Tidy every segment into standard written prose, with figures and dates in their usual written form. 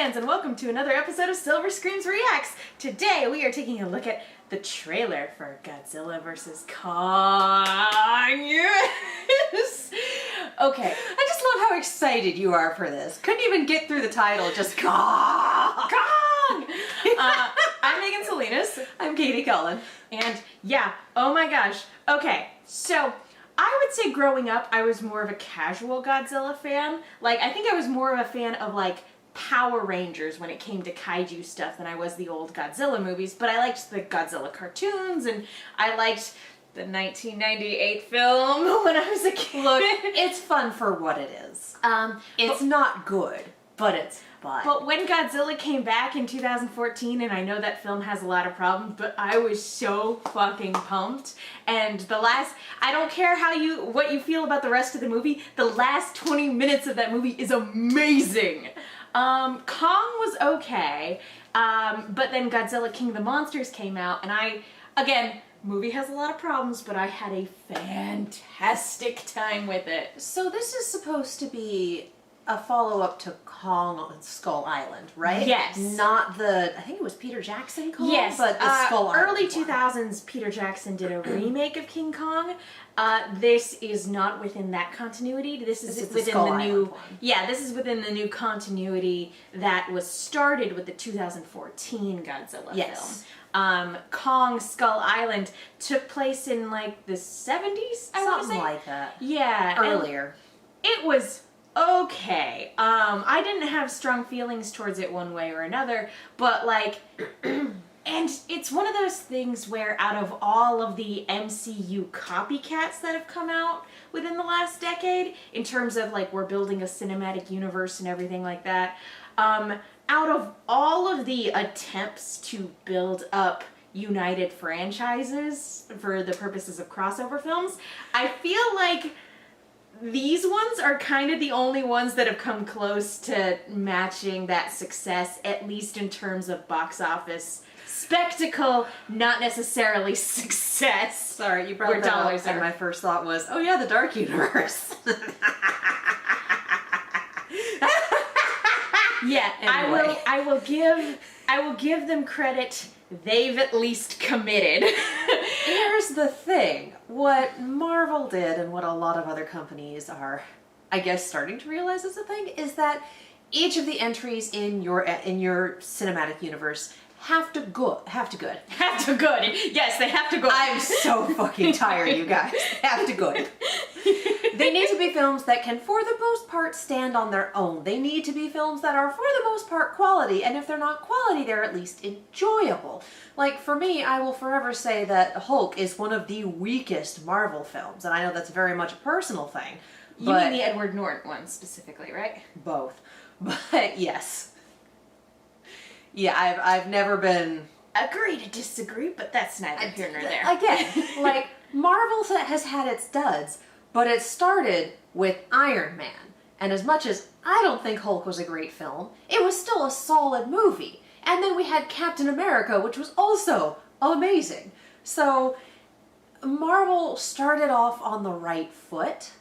fans, and welcome to another episode of Silver Screams Reacts. Today we are taking a look at the trailer for Godzilla vs. Kong. Yes! Okay. I just love how excited you are for this. Couldn't even get through the title, just Kong! Kong! I'm Megan Salinas. I'm Katie Cullen. And yeah, oh my gosh. Okay, so I would say growing up, I was more of a casual Godzilla fan. Like, I think I was more of a fan of, like, Power Rangers when it came to kaiju stuff than I was the old Godzilla movies. But I liked the Godzilla cartoons, and I liked the 1998 film when I was a kid. Look, it's fun for what it is. It's not good, but it's fun. But when Godzilla came back in 2014, and I know that film has a lot of problems, but I was so fucking pumped. And I don't care what you feel about the rest of the movie, the last 20 minutes of that movie is amazing. Kong was okay, but then Godzilla King of the Monsters came out, and again, movie has a lot of problems, but I had a fantastic time with it. So this is supposed to be a follow-up to Kong on Skull Island, right? Yes. Not I think it was Peter Jackson Kong? Yes. But the Skull Island early one. 2000s, Peter Jackson did a remake of King Kong. This is not within that continuity. This is within the new... Yeah, this is within the new continuity that was started with the 2014 Godzilla film. Kong Skull Island took place in, like, the 70s, I want to say? Something like that. Yeah. Earlier. It was okay. I didn't have strong feelings towards it one way or another, but, like... And it's one of those things where out of all of the MCU copycats that have come out within the last decade, in terms of, like, we're building a cinematic universe and everything like that, out of all of the attempts to build up united franchises for the purposes of crossover films, I feel like these ones are kind of the only ones that have come close to matching that success, at least in terms of box office spectacle, not necessarily success. Sorry, you brought that up, and my first thought was, oh yeah, the Dark Universe. Yeah, anyway. I will give them credit. They've at least committed. Here's the thing. What Marvel did, and what a lot of other companies are, I guess, starting to realize is a thing, is that each of the entries in your cinematic universe have to good. Yes, they have to good. I'm so fucking tired, you guys. Have to good. They need to be films that can, for the most part, stand on their own. They need to be films that are, for the most part, quality. And if they're not quality, they're at least enjoyable. Like, for me, I will forever say that Hulk is one of the weakest Marvel films. And I know that's very much a personal thing. You mean the Edward Norton one specifically, right? Both. But, yes. Yeah, I've never been... Agree to disagree, but that's neither here nor there. Again, like, Marvel has had its duds, but it started with Iron Man. And as much as I don't think Hulk was a great film, it was still a solid movie. And then we had Captain America, which was also amazing. So, Marvel started off on the right foot.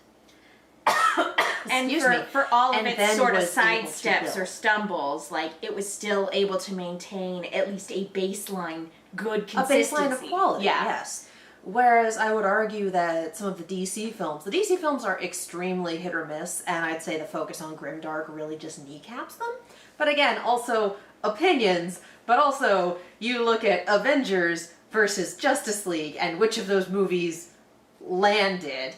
And for all of its sort of sidesteps or stumbles, like, it was still able to maintain at least a baseline good consistency. A baseline of quality, yes. Whereas I would argue that some of the DC films are extremely hit or miss, and I'd say the focus on grimdark really just kneecaps them. But again, also opinions, but also you look at Avengers versus Justice League and which of those movies landed.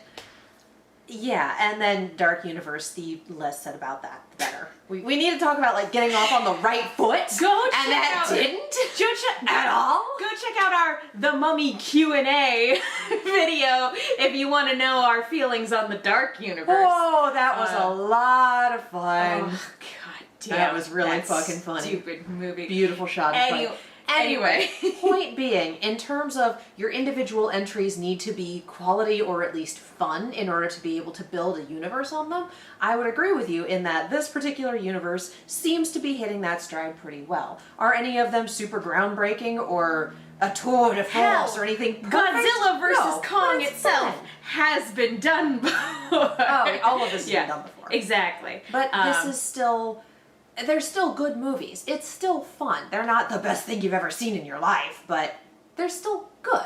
Yeah, and then Dark Universe, the less said about that, the better. We need to talk about, like, getting off on the right foot. And that didn't at all. Go check out our The Mummy Q&A video if you want to know our feelings on the Dark Universe. Oh, that was a lot of fun. Oh, God damn. That was really fucking funny. Stupid movie. Beautiful shot of fun. Anyway, point being, in terms of your individual entries need to be quality or at least fun in order to be able to build a universe on them, I would agree with you in that this particular universe seems to be hitting that stride pretty well. Are any of them super groundbreaking or a tour de force or anything perfect? Godzilla versus Kong itself has been done before. Oh, all of this has been done before. Exactly. But this is still they're still good movies. It's still fun. They're not the best thing you've ever seen in your life, but they're still good.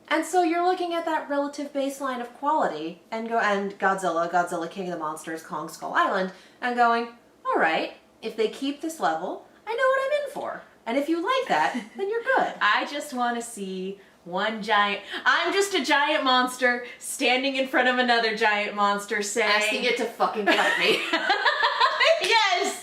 And so you're looking at that relative baseline of quality and Godzilla, King of the Monsters, Kong Skull Island, and going, all right, if they keep this level, I know what I'm in for. And if you like that, then you're good. I just want to see I'm just a giant monster standing in front of another giant monster saying... Asking it to fucking fight me. Yes!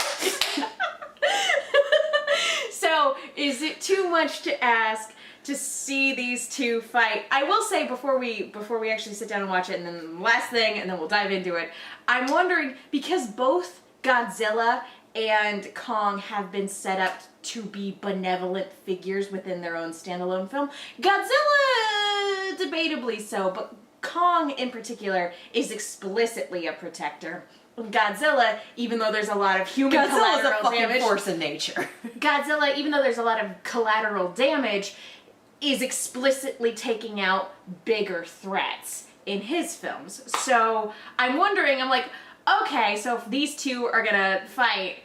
So, is it too much to ask to see these two fight? I will say before we actually sit down and watch it, and then the last thing, and then we'll dive into it, I'm wondering, because both Godzilla and Kong have been set up to be benevolent figures within their own standalone film. Godzilla, debatably so, but Kong in particular is explicitly a protector. Godzilla, even though there's a lot of human collateral a fucking damage, force in nature. Godzilla, even though there's a lot of collateral damage, is explicitly taking out bigger threats in his films. So I'm wondering, I'm like, okay, so if these two are gonna fight,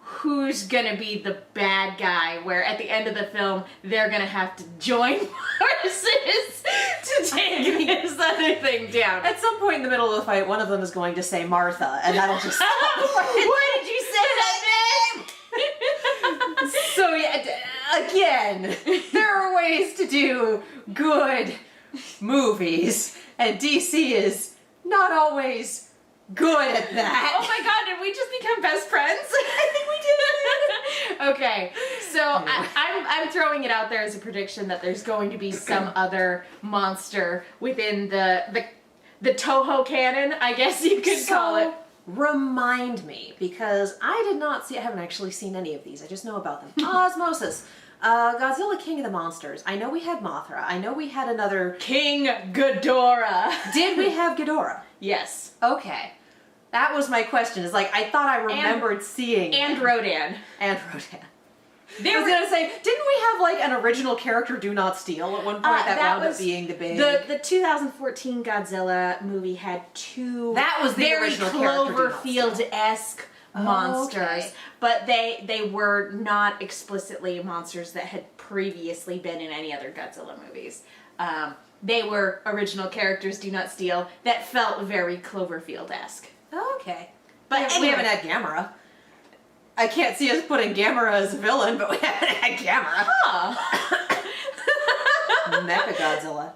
who's gonna be the bad guy? Where at the end of the film, they're gonna have to join forces to take this other thing down. At some point in the middle of the fight, one of them is going to say Martha, and that'll just... Why did you say that name? So yeah, again, there are ways to do good movies, and DC is not always good at that. Oh my god, did we just become best friends? I think we did. Okay, so I'm throwing it out there as a prediction that there's going to be some other monster within the Toho canon, I guess you could call it. Remind me, because I haven't actually seen any of these. I just know about them. Osmosis. Godzilla, King of the Monsters. I know we had Mothra. I know we had another... King Ghidorah. Did we have Ghidorah? Yes. Okay. That was my question. Is like, I thought I remembered seeing... And Rodan. And Rodan. I was gonna say, didn't we have like an original character, Do Not Steal, at one point that wound up being the big... The 2014 Godzilla movie had two that was the very original character, Cloverfield-esque monsters, okay. but they were not explicitly monsters that had previously been in any other Godzilla movies. They were original characters, Do Not Steal, that felt very Cloverfield-esque. Okay. But we anyway. haven't had Gamera. I can't see us putting Gamera as a villain, but we haven't had Gamera. Huh. Mecha Godzilla.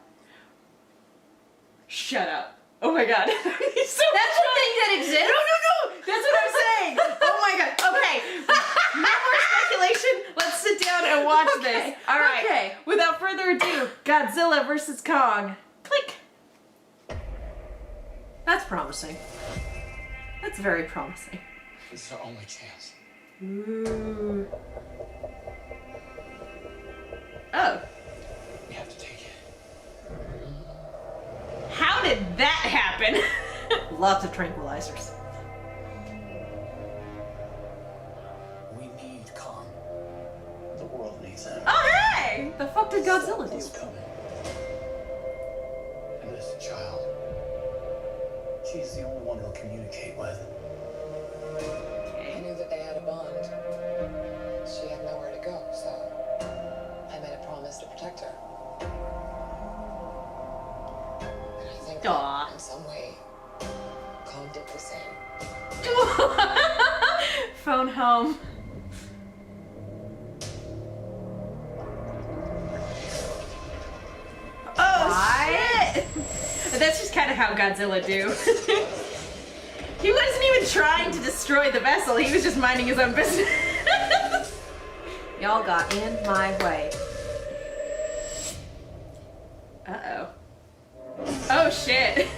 Shut up. Oh my god. So That's a thing that exists? No. That's what I'm saying. Oh my god. Okay. No more speculation. Let's sit down and watch this. All right. Okay. Without further ado, Godzilla versus Kong. Click. That's promising. That's very promising. This is our only chance. Ooh. Oh. We have to take it. How did that happen? Lots of tranquilizers. We need Kong. The world needs him. Oh, hey! The fuck did Godzilla He's do? coming. And this child. She's the only one he'll communicate with. I knew that they had a bond. She had nowhere to go, so I made a promise to protect her. And I think Aw. that in some way, Kong did the same. Phone home. Oh, shit! That's just kind of how Godzilla do. He wasn't even trying to destroy the vessel, he was just minding his own business. Y'all got in my way. Uh-oh. Oh, shit.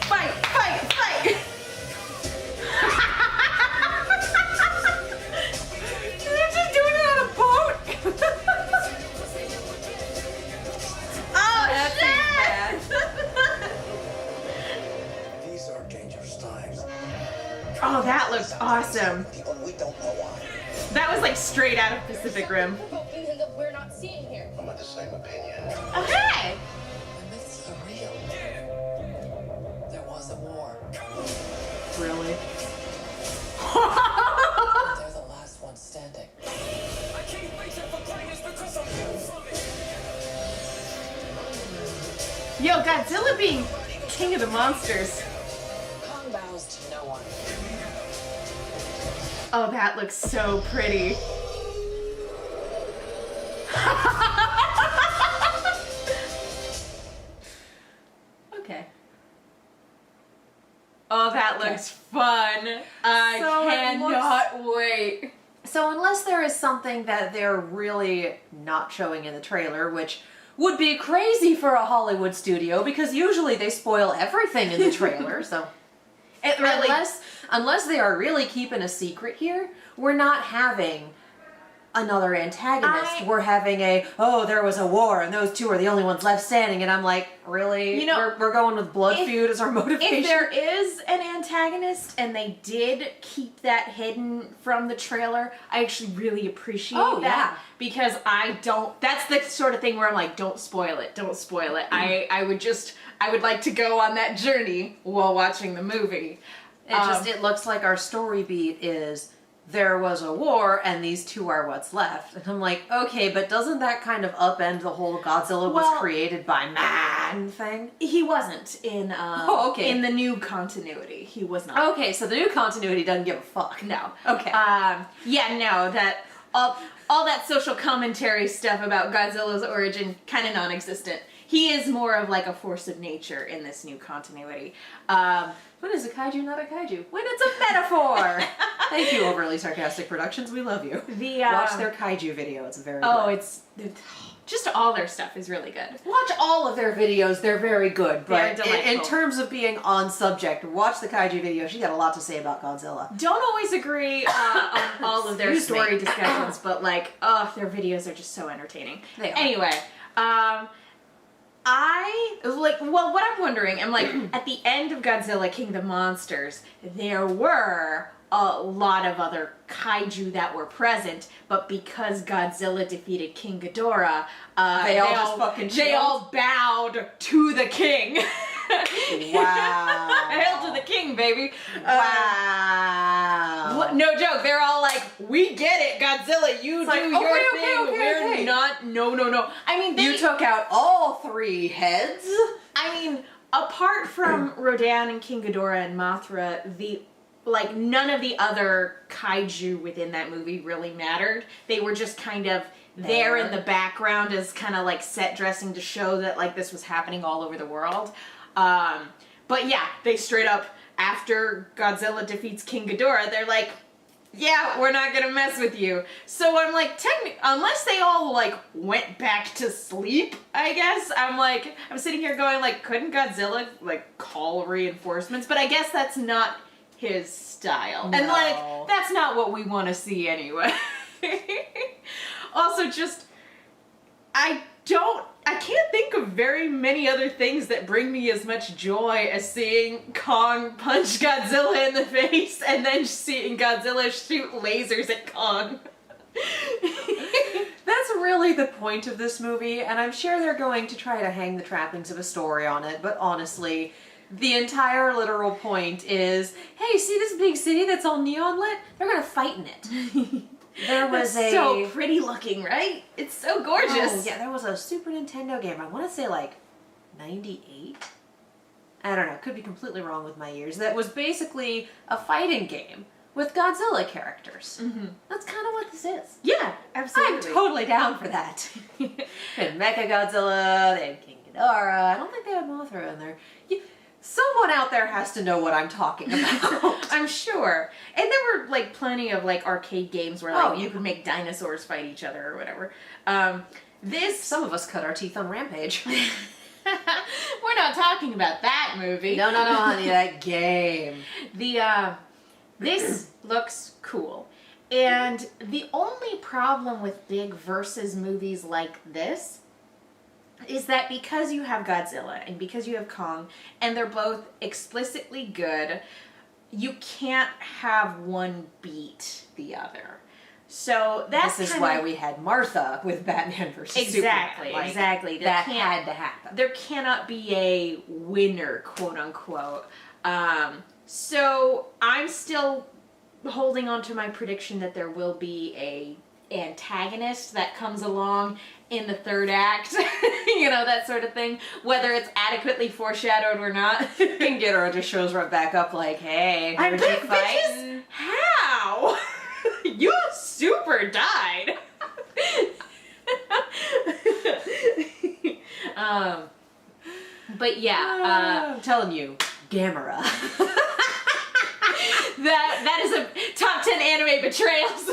Fight, fight, fight! They're just doing it on a boat? Oh, That seems bad. These are dangerous times. Oh, that looks awesome. People, we don't know why. That was like straight out of Pacific Rim. Provoking that we're not seeing here. I'm at the same opinion. Okay. The myths are real. There was a war. Really? They're the last ones standing. Yo, Godzilla being king of the monsters. Kong bows to no one. Oh, that looks so pretty. Okay. Oh, that looks fun. I So it cannot wait. So unless there is something that they're really not showing in the trailer, which would be crazy for a Hollywood studio because usually they spoil everything in the trailer, so It really. unless they are really keeping a secret here, we're not having another antagonist. We're having there was a war and those two are the only ones left standing, and I'm like, really? You know, we're going with blood if- feud as our motivation? If there is an antagonist and they did keep that hidden from the trailer, I actually really appreciate Oh, that. yeah. Because that's the sort of thing where I'm like, don't spoil it. I would like to go on that journey while watching the movie. It looks like our story beat is there was a war and these two are what's left. And I'm like, okay, but doesn't that kind of upend the whole Godzilla was Well- created by man thing? He wasn't in okay. in the new continuity. He was not. Okay, so the new continuity doesn't give a fuck. No. Okay. That all that social commentary stuff about Godzilla's origin kind of non-existent. He is more of like a force of nature in this new continuity. When is a kaiju not a kaiju? When it's a metaphor! Thank you, Overly Sarcastic Productions. We love you. Watch their kaiju video. It's very good. it's just all their stuff is really good. Watch all of their videos. They're very good. They're But in delightful. terms of being on subject, watch the kaiju video. She got a lot to say about Godzilla. Don't always agree on all of their Excuse me. story discussions, but like, their videos are just so entertaining. They are. Anyway, what I'm wondering, I'm like, at the end of Godzilla King of the Monsters, there were a lot of other kaiju that were present, but because Godzilla defeated King Ghidorah, They all just fucking they chilled? all bowed to the king. Wow. Hail to the king, baby. Wow. No joke. They're all like, "We get it, Godzilla. You It's do like, your okay, thing. We're okay. not. No. I mean, You took out all three heads? I mean, apart from Rodan and King Ghidorah and Mothra, none of the other kaiju within that movie really mattered. They were just kind of there in the background as kind of like set dressing to show that like this was happening all over the world. But yeah, they straight up, after Godzilla defeats King Ghidorah, they're like, yeah, we're not gonna mess with you. So I'm like, unless they all like went back to sleep, I guess, I'm sitting here going like, couldn't Godzilla like call reinforcements? But I guess that's not his style. And like, No. that's not what we want to see anyway. Also, just, I can't think of very many other things that bring me as much joy as seeing Kong punch Godzilla in the face and then seeing Godzilla shoot lasers at Kong. That's really the point of this movie, and I'm sure they're going to try to hang the trappings of a story on it, but honestly, the entire literal point is, hey, see this big city that's all neon lit? They're gonna fight in it. There was It's so pretty looking, right? It's so gorgeous. Oh, yeah, there was a Super Nintendo game, I want to say like 98? I don't know, could be completely wrong with my years. That was basically a fighting game with Godzilla characters. Mm-hmm. That's kind of what this is. Yeah, I'm absolutely. totally down for that. They had Mechagodzilla, they had King Ghidorah, I don't think they had Mothra in there. Someone out there has to know what I'm talking about. I'm sure. And there were like plenty of like arcade games where like Oh, yeah. you could make dinosaurs fight each other or whatever. Some of us cut our teeth on Rampage. We're not talking about that movie. No, honey, that game. This looks cool. And the only problem with big versus movies like this is that because you have Godzilla and because you have Kong, and they're both explicitly good, you can't have one beat the other. So that's this is kinda, why we had Martha with Batman versus Superman. Like, exactly. That had to happen. There cannot be a winner, quote unquote. So I'm still holding on to my prediction that there will be a antagonist that comes along in the third act, that sort of thing, whether it's adequately foreshadowed or not. King Ghidorah just shows right back up like, hey, I'm here's your back, fight. bitches! How? You super died! But yeah, I'm telling you, Gamera. that is a top 10 anime betrayals.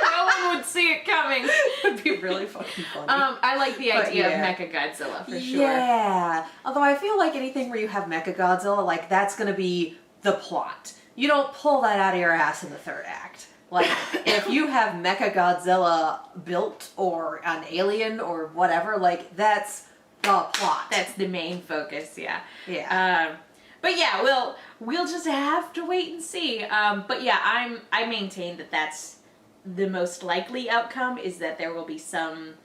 No one would see it coming. It'd be really fucking funny. I like the idea yeah. of Mechagodzilla for sure. Yeah. Although I feel like anything where you have Mechagodzilla, like that's gonna be the plot. You don't pull that out of your ass in the third act. Like, if you have Mechagodzilla built or an alien or whatever, like that's the plot. That's the main focus, yeah. Yeah. But yeah, we'll just have to wait and see. But yeah, I maintain that that's the most likely outcome, is that there will be some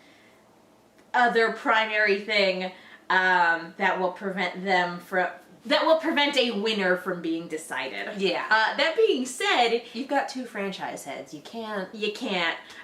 other primary thing that will prevent a winner from being decided. Yeah. That being said, You've got two franchise heads. You can't.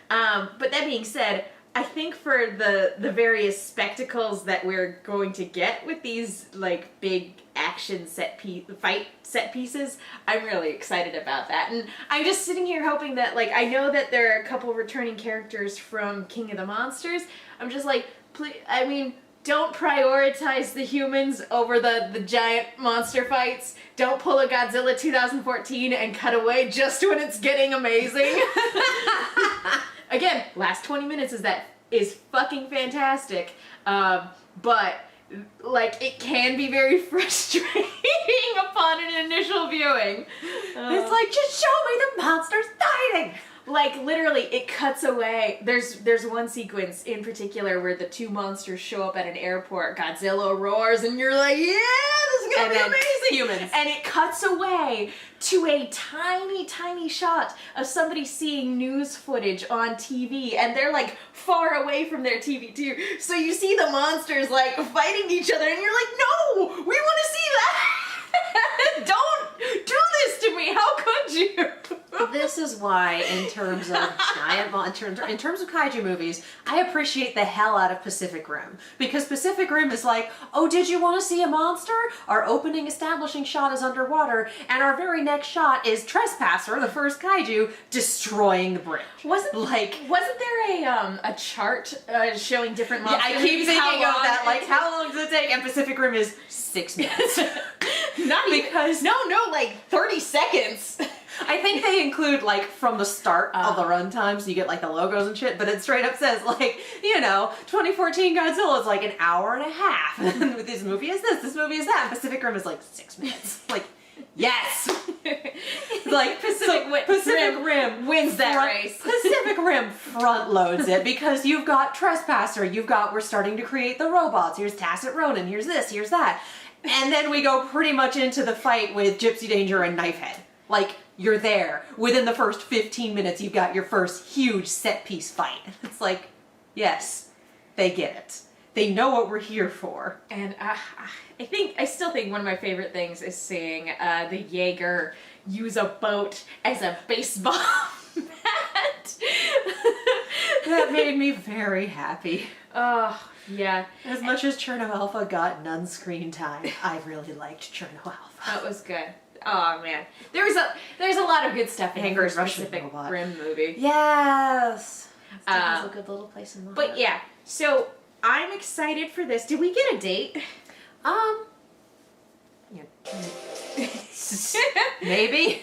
But that being said, I think for the various spectacles that we're going to get with these like big action fight set pieces, I'm really excited about that. And I'm just sitting here hoping that, like, I know that there are a couple returning characters from King of the Monsters. I'm just like, please, I mean, don't prioritize the humans over the giant monster fights. Don't pull a Godzilla 2014 and cut away just when it's getting amazing. Again, last 20 minutes is fucking fantastic. But like, it can be very frustrating upon an initial viewing. It's like, just show me the monsters fighting. Like, literally, it cuts away. There's one sequence in particular where the two monsters show up at an airport. Godzilla roars, and you're like, yeah, this is gonna be amazing. Humans. And it cuts away to a tiny, tiny shot of somebody seeing news footage on TV, and they're like far away from their TV too. So you see the monsters like fighting each other, and you're like, no, we want to see that. Don't do this to me. How could you? This is why, in terms of in terms of kaiju movies, I appreciate the hell out of Pacific Rim. Because Pacific Rim is like, oh, did you want to see a monster? Our opening establishing shot is underwater, and our very next shot is Trespasser, the first kaiju, destroying the bridge. Wasn't there a chart showing different monsters? Yeah, I keep thinking How of long that, it like, takes? how long does it take? And Pacific Rim is 6 minutes. Not Because- even, no, like 30 seconds. I think they include, like, from the start of the runtime, so you get, like, the logos and shit, but it straight up says, like, 2014 Godzilla is, like, an hour and a half. And this movie is this movie is that. And Pacific Rim is, like, 6 minutes. Like, yes! Like, Pacific Rim wins that race. Pacific Rim front loads it, because you've got Trespasser, we're starting to create the robots, here's Tacit Ronin, here's this, here's that. And then we go pretty much into the fight with Gypsy Danger and Knifehead. Like, you're there. Within the first 15 minutes, you've got your first huge set-piece fight. It's like, yes, they get it. They know what we're here for. And I still think one of my favorite things is seeing the Jaeger use a boat as a baseball bat. That made me very happy. Oh, yeah. As much as Cherno Alpha got none screen time, I really liked Cherno Alpha. That was good. Oh man, there's a lot of good stuff in the Angry first Russian Pacific robot. Rim movie. Yes! That was a good little place in my But heart. yeah, so I'm excited for this. Did we get a date? Maybe.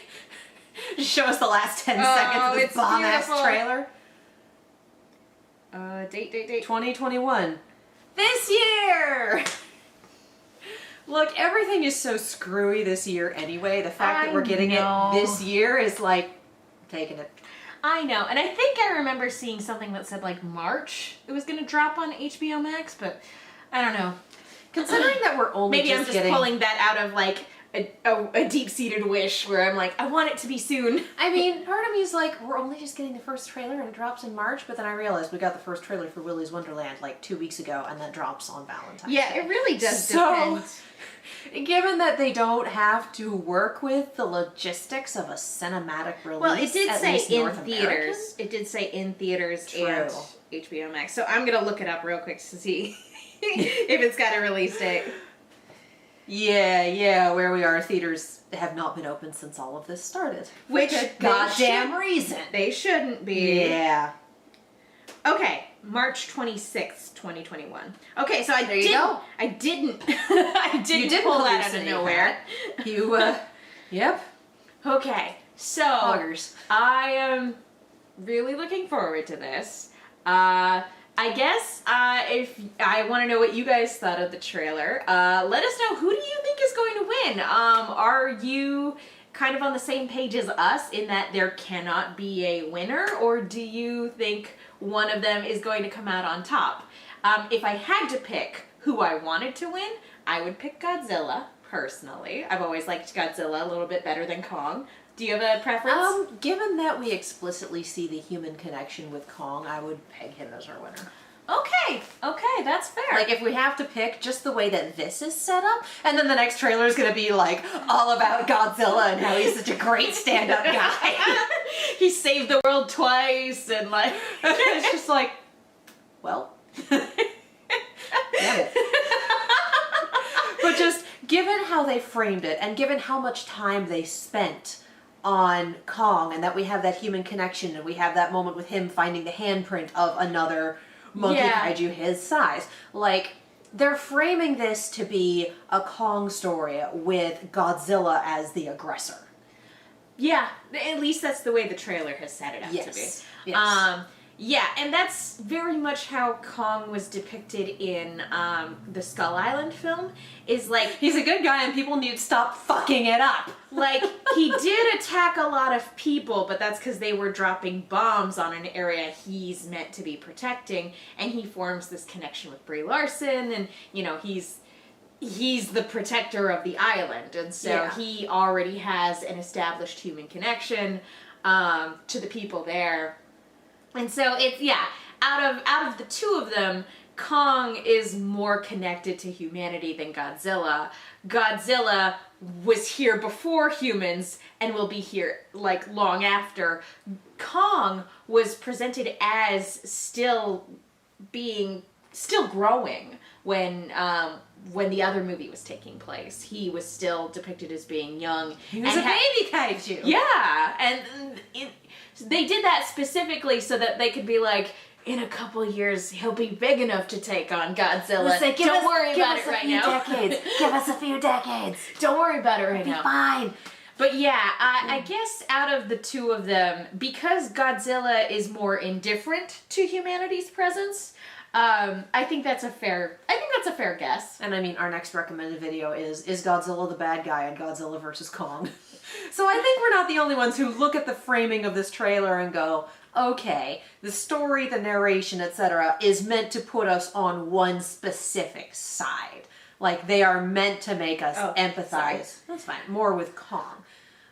Just show us the last 10 seconds of this it's bomb-ass beautiful. trailer. Date. 2021. This year! Look, everything is so screwy this year anyway. The fact that we're getting it this year is like, taking it. I know, and I think I remember seeing something that said like March it was going to drop on HBO Max, but I don't know. Considering that we're only Maybe I'm just getting... pulling that out of like a deep-seated wish where I'm like, I want it to be soon. I mean, part of me is like, we're only just getting the first trailer and it drops in March, but then I realized we got the first trailer for Willy's Wonderland like 2 weeks ago, and that drops on Valentine's Day. Yeah, it really does So, depend. given that they don't have to work with the logistics of a cinematic release, Well, it did at say least in North American, theaters. It did say in theaters True. and HBO Max. So I'm gonna look it up real quick to see if it's got a release date. Yeah, where we are, theaters have not been open since all of this started. Which For they good goddamn should- reason. They shouldn't be. Yeah. Okay, March 26th, 2021. Okay, so There you go. I didn't pull that out of hallucinate nowhere. that. You, yep. Okay, so Poggers. I am really looking forward to this. I guess if I want to know what you guys thought of the trailer, let us know, who do you think is going to win? Are you kind of on the same page as us in that there cannot be a winner, or do you think one of them is going to come out on top? If I had to pick who I wanted to win, I would pick Godzilla, personally. I've always liked Godzilla a little bit better than Kong. Do you have a preference? Given that we explicitly see the human connection with Kong, I would peg him as our winner. Okay, that's fair. Like, if we have to pick just the way that this is set up, and then the next trailer is going to be, like, all about Godzilla and how he's such a great stand-up guy. He saved the world twice, and like, It's just like, well, damn it. But just, given how they framed it, and given how much time they spent on Kong, and that we have that human connection, and we have that moment with him finding the handprint of another monkey kaiju his size. Like, they're framing this to be a Kong story with Godzilla as the aggressor. yeah, at least that's the way the trailer has set it up to be. Yes. Yeah, and that's very much how Kong was depicted in the Skull Island film. Is like, He's a good guy and people need to stop fucking it up. like, he did attack a lot of people, but that's because they were dropping bombs on an area he's meant to be protecting, and he forms this connection with Brie Larson, and, you know, he's the protector of the island, and so he already has an established human connection to the people there. And so it's, out of the two of them, Kong is more connected to humanity than Godzilla. Godzilla was here before humans and will be here like long after. Kong was presented as still growing when the other movie was taking place. He was still depicted as being young. He was a baby kaiju. Yeah, and they did that specifically so that they could be like, in a couple years, he'll be big enough to take on Godzilla. Like, Don't worry about it right now. Give us a few decades. Don't worry about it right now. Fine. But yeah, I guess out of the two of them, because Godzilla is more indifferent to humanity's presence, I think that's a fair guess. And I mean, our next recommended video is Godzilla the bad guy in Godzilla vs. Kong? So I think we're not the only ones who look at the framing of this trailer and go, okay, the story, the narration, etc. is meant to put us on one specific side. Like, they are meant to make us empathize. Sorry. That's fine. More with Kong.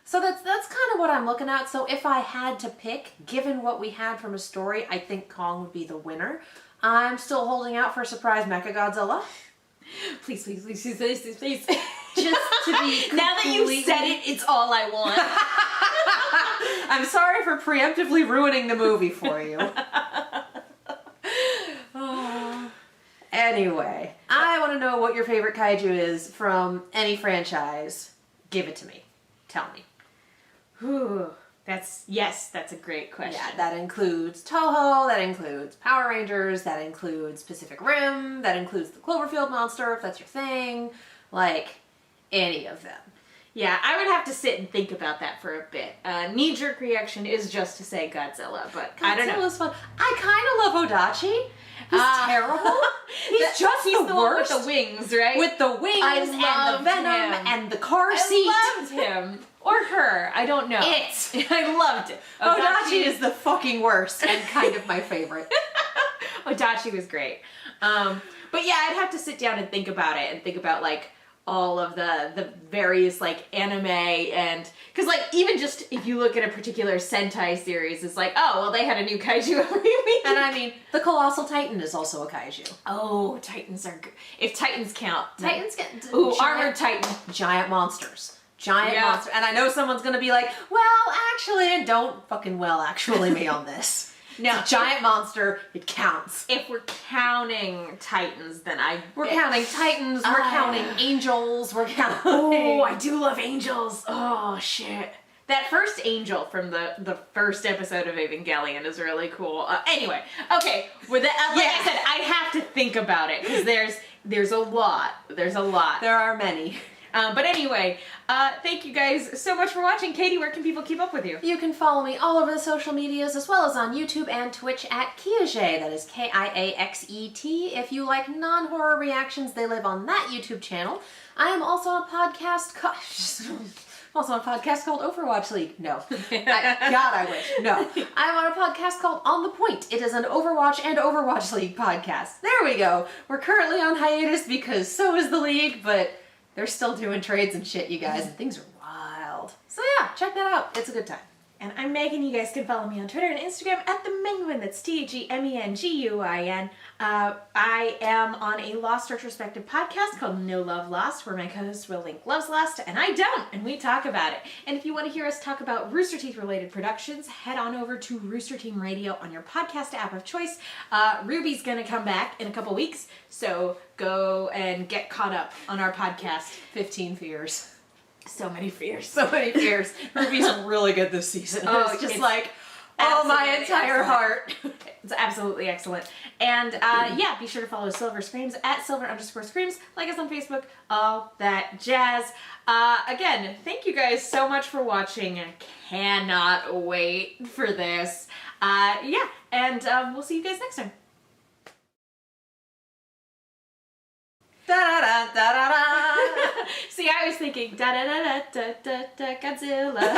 So that's kind of what I'm looking at. So if I had to pick, given what we had from a story, I think Kong would be the winner. I'm still holding out for a surprise Mechagodzilla. Please, please, please, please, please, please. Just to be now that you said it, it's all I want. I'm sorry for preemptively ruining the movie for you. Anyway, I want to know what your favorite kaiju is from any franchise. Give it to me. Tell me. Whew. That's a great question. Yeah, that includes Toho, that includes Power Rangers, that includes Pacific Rim, that includes the Cloverfield monster, if that's your thing. Like, any of them. Yeah, I would have to sit and think about that for a bit. Knee-jerk reaction is just to say Godzilla, but I don't know. Godzilla's fun. I kind of love Odachi. He's terrible. He's the one with the wings, right? With the wings and the venom him. and the car seat. I loved him. Or her. I don't know. I loved it. Odachi is the fucking worst and kind of my favorite. Odachi was great. But yeah, I'd have to sit down and think about it and think about, like, all of the various like anime, and because like even just if you look at a particular Sentai series, it's like, oh well, they had a new kaiju every week. And I mean, the Colossal Titan is also a kaiju. Oh, Titans are good. If Titans count. Titans get Ooh, Armored Titan. Giant monsters. Giant Yeah. monster. And I know someone's gonna be like, well, actually, and don't fucking actually me on this. No, It's a giant monster, it counts. if we're counting Titans, then We're counting Titans, we're counting angels, we're counting... Oh, I do love angels. Oh, shit. That first angel from the first episode of Evangelion is really cool. Anyway, okay, with like I said, I have to think about it, because there's a lot. There's a lot. There are many. But anyway, thank you guys so much for watching. Katie, where can people keep up with you? You can follow me all over the social medias, as well as on YouTube and Twitch at Kiaxet, that is Kiaxet. If you like non-horror reactions, they live on that YouTube channel. I am also on a podcast called Overwatch League. No. God, I wish. No. I'm on a podcast called On the Point. It is an Overwatch and Overwatch League podcast. There we go. We're currently on hiatus because so is the league, but they're still doing trades and shit, you guys, and things are wild. So yeah, check that out. It's a good time. And I'm Megan. You guys can follow me on Twitter and Instagram at the Menguin. That's TheMenguin. I am on a Lost retrospective podcast called No Love Lost, where my co-host Will Link loves Lost, and I don't, and we talk about it. And if you want to hear us talk about Rooster Teeth related productions, head on over to Rooster Team Radio on your podcast app of choice. Ruby's gonna come back in a couple weeks, so go and get caught up on our podcast. 15 fears. So many fears. So many fears. Ruby's really good this season. Oh, It's just it's like, oh, my absolutely entire excellent. heart. It's absolutely excellent. And yeah, be sure to follow Silver Screams at Silver_Screams. Like us on Facebook, all that jazz. Again, thank you guys so much for watching. I cannot wait for this. Yeah, and we'll see you guys next time. Da-da-da-da-da-da. See, I was thinking da da da da da da Godzilla.